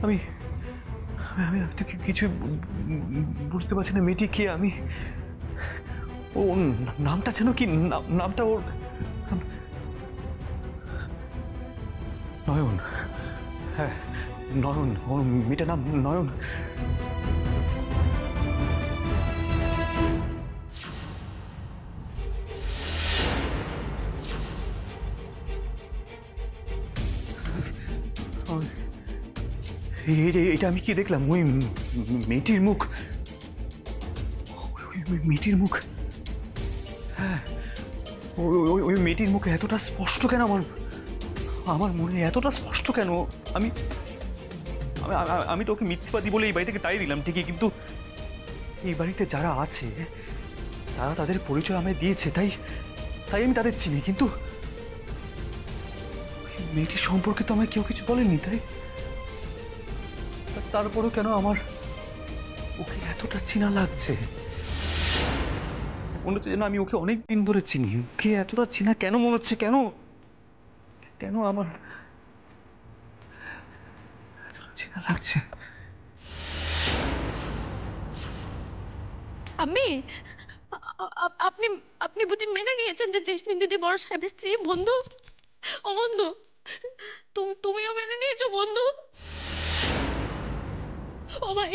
আমি আমি আমি তো কিছু বুঝতে পারছি না। মেয়েটি কে? আমি ও নামটা যেন কি? নামটা ওর নয়ন। হ্যাঁ, নয়ন। ওর মেয়েটার নাম নয়ন। এটা আমি কি দেখলাম? ওই মেয়েটির মুখ, ওই মেয়েটির মুখ। হ্যাঁ, ওই মেয়েটির মুখ এতটা স্পষ্ট কেন? আমার আমার মনে এতটা স্পষ্ট কেন? আমি আমি তো ওকে মিথ্যাবাদী বলে এই বাড়ি থেকে তাই দিলাম ঠিকই, কিন্তু এই বাড়িতে যারা আছে তারা তাদের পরিচয় আমায় দিয়েছে, তাই তাই আমি তাদের চিনি। কিন্তু মেয়েটির সম্পর্কে তো আমায় কেউ কিছু বলেনি, তাই তারপরেও কেন আমার ওকে এতটা চেনা লাগছে? মনে হচ্ছে যেন আমি ওকে অনেক দিন ধরে চিনি। ওকে এতটা চেনা কেন মনে হচ্ছে? কেন কেন আমার এতটা চেনা লাগছে? আমি আপনি আপনি বুঝি মেনে নিয়েছেন যে জেসমিন দিদি বড় সাহেবের স্ত্রী? বন্ধু, ও বন্ধু, তুমিও মেনে নিয়েছো বন্ধু? ও ভাই,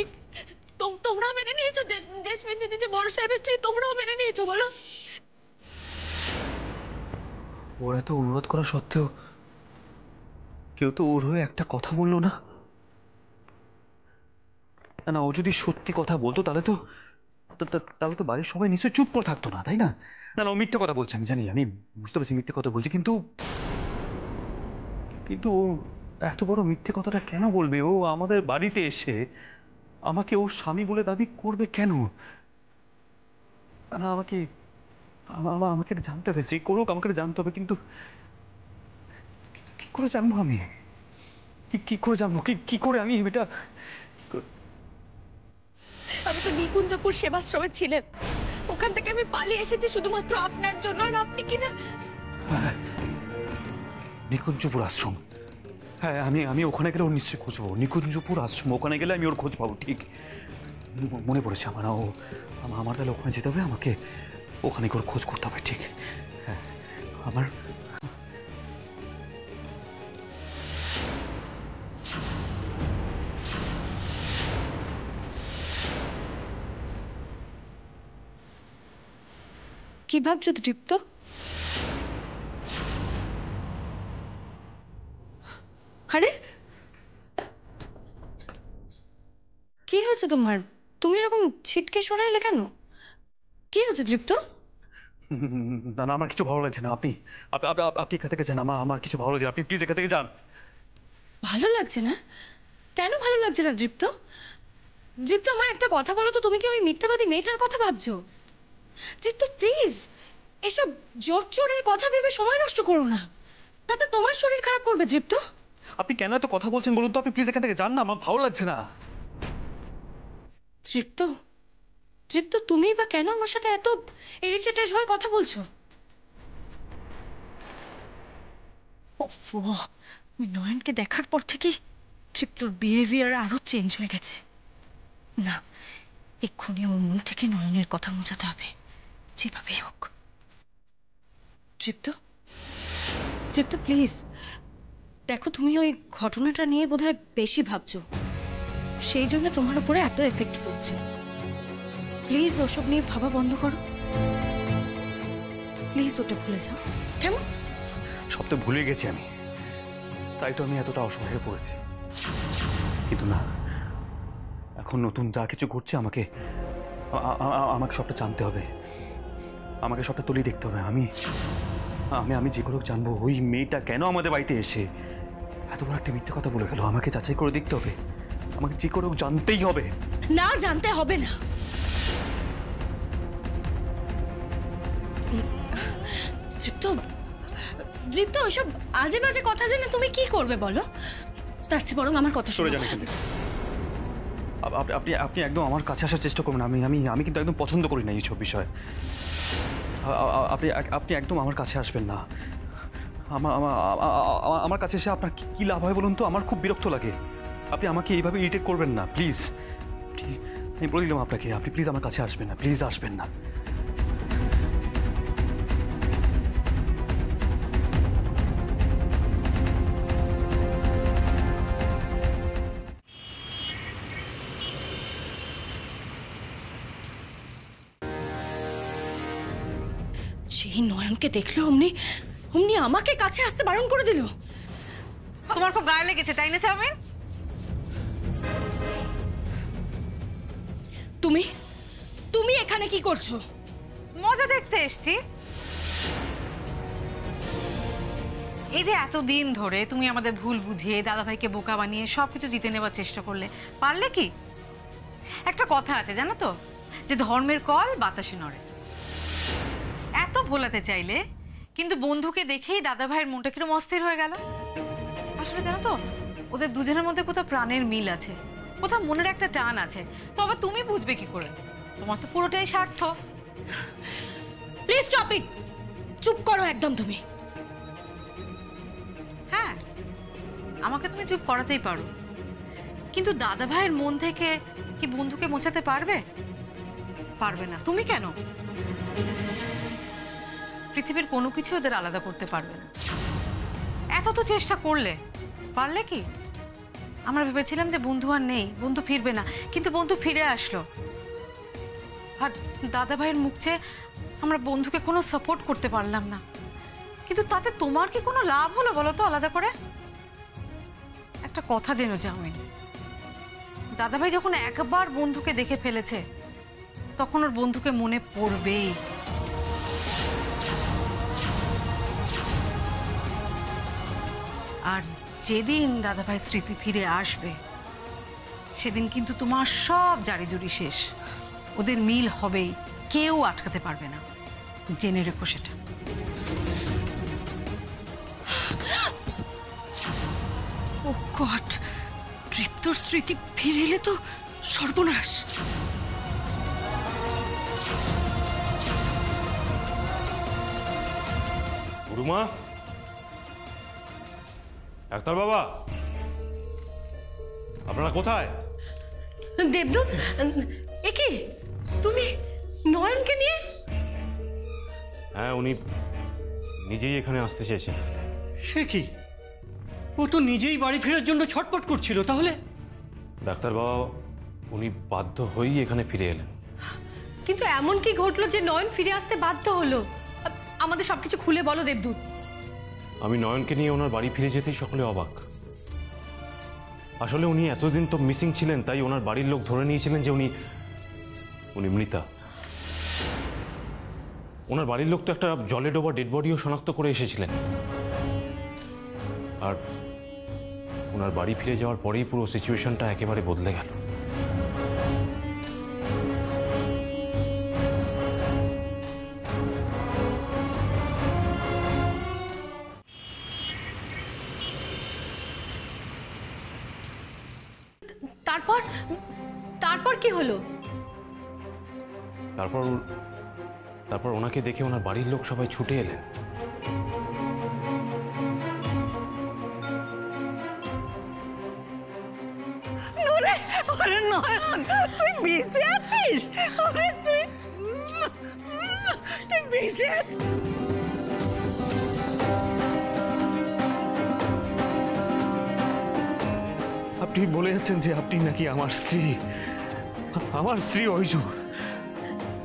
তোমরা মেনে নিয়েছো যে জেসমিন দিদি যে বড় সাহেবের স্ত্রী? তোমরাও মেনে নিয়েছো বলো? ওর এত অনুরোধ করা সত্ত্বেও কেউ তো ওর হয়ে একটা কথা বললো না। না না, ও যদি সত্যি কথা বলতো তাহলে তো তাহলে তো বাড়ির সবাই নিশ্চয়ই চুপ করে থাকতো না, তাই না? না না, ও মিথ্যে কথা বলছে, আমি জানি, আমি বুঝতে পারছি মিথ্যে কথা বলছে, কিন্তু কিন্তু ও এত বড় মিথ্যে কথাটা কেন বলবে? ও আমাদের বাড়িতে এসে আমাকে ওর স্বামী বলে দাবি করবে কেন? না, আমাকে আমাকে এটা জানতে হবে। যে করুক আমাকে এটা জানতে হবে, কিন্তু কি করে জানবো আমি? কি করে জানবো? কি করে আমি এটা? আমি তো নিকুঞ্জপুর সেবাশ্রমে ছিলেন, ওখান থেকে আমি পালিয়ে এসেছি শুধুমাত্র আপনার জন্য। আর আপনি কিনা নিকুঞ্জপুর আশ্রম? হ্যাঁ, আমি আমি ওখানে গেলে ওর নিশ্চয়ই খোঁজ পাবো। নিকুঞ্জপুর আশ্রম, ওখানে গেলে আমি ওর খোঁজ পাবো, ঠিক মনে পড়েছে আমার। ও আমার তাহলে ওখানে যেতে হবে, আমাকে ওখানে ওর খোঁজ করতে হবে, ঠিক। হ্যাঁ, আমার কি ভাবছো দীপ্ত? আরে কি হয়েছে তোমার? তুমি এরকম ছিটকে সরে এলে কেন? কি হয়েছে দীপ্ত? না না, আমার কিছু ভালো লাগছে না। আপনি আপনি এখান থেকে যান। আমার কিছু ভালো লাগছে না। আপনি প্লিজ এখান থেকে যান। ভালো লাগছে না? কেন ভালো লাগছে না দীপ্ত? দীপ্ত, আমার একটা কথা বলো তো, তুমি কি ওই মিথ্যাবাদী মেয়েটার কথা ভাবছো? দীপ্ত প্লিজ, এসব জোর জোরের কথা ভেবে সময় নষ্ট করো না, তাতে তোমার শরীর খারাপ করবে দীপ্ত। আপনি কেন এত কথা বলছেন বলুন তো? আপনি প্লিজ এখান থেকে যান না, আমার ভালো লাগছে না। দীপ্ত, দীপ্ত, তুমি বা কেন আমার সাথে এত ইরিটেটেড হয়ে কথা বলছো? ওফ, ওই নয়নকে দেখার পর থেকে দীপ্তর বিহেভিয়ার আরো চেঞ্জ হয়ে গেছে। না, এক্ষুনি ওর মন থেকে নয়নের কথা মোছাতে হবে, যেভাবেই হোক। দীপ্ত, দীপ্ত প্লিজ, দেখো তুমি ওই ঘটনাটা নিয়ে বোধহয় বেশি ভাবছো, সেই জন্য তোমার উপরে এত এফেক্ট পড়ছে। প্লিজ ওসব নিয়ে ভাবা বন্ধ করো, প্লিজ ওটা ভুলে যাও, কেমন? সব তো ভুলে গেছি আমি, তাই তো আমি এতটা অসহায় পড়েছি। কিন্তু না, এখন নতুন যা কিছু ঘটছে আমাকে আমাকে সবটা জানতে হবে, আমাকে সবটা তুলেই দেখতে হবে। আমি আমি আমি যে করে হোক জানবো ওই মেয়েটা কেন আমাদের বাড়িতে এসে এত বড় একটা মিথ্যে কথা বলে গেল। আমাকে যাচাই করে দেখতে হবে, আমাকে যে করে হোক জানতেই হবে। না, জানতে হবে না। দীপ্ত, দীপ্ত, ওসব আজে বাজে কথা জেনে তুমি কি করবে বলো? তার চেয়ে বরং আমার কথা সরে শুনে যান এখান থেকে। আপনি আপনি একদম আমার কাছে আসার চেষ্টা করবেন। আমি আমি আমি কিন্তু একদম পছন্দ করি না এইসব বিষয়। আপনি আপনি একদম আমার কাছে আসবেন না। আমার আমার আমার কাছে এসে আপনার কি লাভ হয় বলুন তো? আমার খুব বিরক্ত লাগে। আপনি আমাকে এইভাবে ইরিটেট করবেন না প্লিজ। আমি বলে দিলাম আপনাকে, আপনি প্লিজ আমার কাছে আসবেন না, প্লিজ আসবেন না। যেই নয়নকে দেখলো অমনি অমনি আমাকে কাছে আসতে বারণ করে দিল। তোমার খুব গায়ে লেগেছে তাই না চাউমিন? তুমি তুমি এখানে কি করছো? মজা দেখতে এসছি। এই যে এতদিন ধরে তুমি আমাদের ভুল বুঝিয়ে দাদাভাইকে বোকা বানিয়ে সবকিছু জিতে নেবার চেষ্টা করলে, পারলে কি? একটা কথা আছে জানো তো, যে ধর্মের কল বাতাসে নড়ে। এত ভোলাতে চাইলে কিন্তু বন্ধুকে দেখেই দাদাভাইয়ের মনটা কিরকম অস্থির হয়ে গেল। আসলে জানো তো, ওদের দুজনের মধ্যে কোথাও প্রাণের মিল আছে, কোথাও মনের একটা টান আছে। তবে তুমি বুঝবে কি করে? তোমার তো পুরোটাই স্বার্থ। প্লিজ স্টপ ইট, চুপ করো একদম তুমি। হ্যাঁ, আমাকে তুমি চুপ করাতেই পারো, কিন্তু দাদাভাইয়ের মন থেকে কি বন্ধুকে মোছাতে পারবে? পারবে না। তুমি কেন? পৃথিবীর কোনো কিছু ওদের আলাদা করতে পারবে না। এত তো চেষ্টা করলে, পারলে কি? আমরা ভেবেছিলাম যে বন্ধু আর নেই, বন্ধু ফিরবে না, কিন্তু বন্ধু ফিরে আসলো। আর দাদাভাইয়ের মুখ চেয়ে আমরা বন্ধুকে কোনো সাপোর্ট করতে পারলাম না, কিন্তু তাতে তোমার কি কোনো লাভ হলো বলো তো আলাদা করে? একটা কথা জেনো জামিন, দাদাভাই যখন একবার বন্ধুকে দেখে ফেলেছে তখন ওর বন্ধুকে মনে পড়বেই। আর যেদিন দাদাভাই স্মৃতি ফিরে আসবে সেদিন কিন্তু তোমার সব জারিজুরি শেষ। ওদের মিল হবেই, কেউ আটকাতে পারবে না, জেনে রেখো সেটা। ও গড, তৃপ্তর স্মৃতি ফিরে এলে তো সর্বনাশ। গুরুমা, ডাক্তার বাবা, আপনারা কোথায়? দেবদূত, এ কি তুমি নয়নকে নিয়ে? হ্যাঁ, উনি নিজেই এখানে আসতে চেয়েছেন। সে কি, ও তো নিজেই বাড়ি ফেরার জন্য ছটপট করছিল। তাহলে ডাক্তার বাবা, উনি বাধ্য হয়েই এখানে ফিরে এলেন। কিন্তু এমন কি ঘটলো যে নয়ন ফিরে আসতে বাধ্য হলো? আমাদের সবকিছু খুলে বলো দেবদূত। আমি নয়নকে নিয়ে ওনার বাড়ি ফিরে যেতেই সকলে অবাক। আসলে উনি এতদিন তো মিসিং ছিলেন, তাই ওনার বাড়ির লোক ধরে নিয়েছিলেন যে উনি মৃতা। ওনার বাড়ির লোক তো একটা জলে ডোবা ডেড বডিও শনাক্ত করে এসেছিলেন। আর ওনার বাড়ি ফিরে যাওয়ার পরেই পুরো সিচুয়েশনটা একেবারে বদলে গেল। তারপর তারপর কি হলো? তারপর ওনাকে দেখে ওনার বাড়ির লোক সবাই ছুটে এলেন। নয়ন, তুই বেঁচে আছিস? তুই বেঁচে আছিস? আপনি বলে যাচ্ছেন যে আপনি নাকি আমার স্ত্রী? আমার স্ত্রী ওইজো,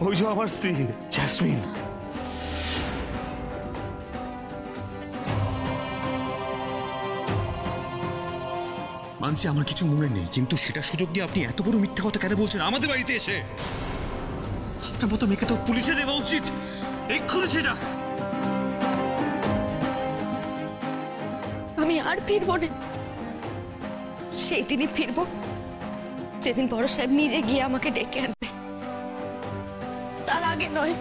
ওইজো আমার স্ত্রী জেসমিন। মানছি আমার কিছু মনে নেই, কিন্তু সেটা সুযোগ নিয়ে আপনি এত বড় মিথ্যা কথা কেন বলছেন আমাদের বাড়িতে এসে? আপনার মতো মেয়েকে তো পুলিশে দেওয়া উচিত এক্ষুনি সেটা। আমি আর ফিরবো না। সেই দিনই ফিরবো যেদিন বড় সাহেব নিজে গিয়ে আমাকে ডেকে আনবে, তার আগে নয়।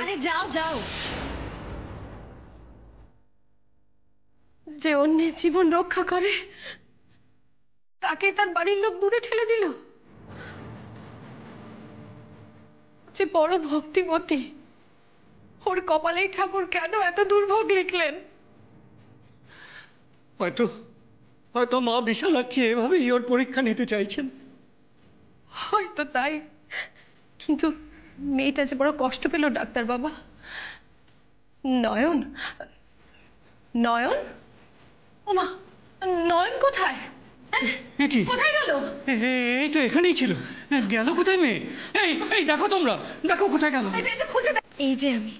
আরে যাও যাও। যে অন্যের জীবন রক্ষা করে তাকে তার বাড়ির লোক দূরে ঠেলে দিল। যে বড় ভক্তিমতী, ওর কপালেই ঠাকুর কেন এত দুর্ভোগ লিখলেন? হয়তো হয়তো মা বিশালাক্ষী এভাবেই ওর পরীক্ষা নিতে চাইছেন। হয়তো তাই, কিন্তু মেয়েটা যে বড় কষ্ট পেল ডাক্তার বাবা। নয়ন, নয়ন, ওমা, নয়ন কোথায়? এ কি? কোথায় গেল? এই তো এখানেই ছিল, গেল কোথায় মেয়ে? এই এই দেখো তোমরা, দেখো কোথায় গেল। এই যে আমি।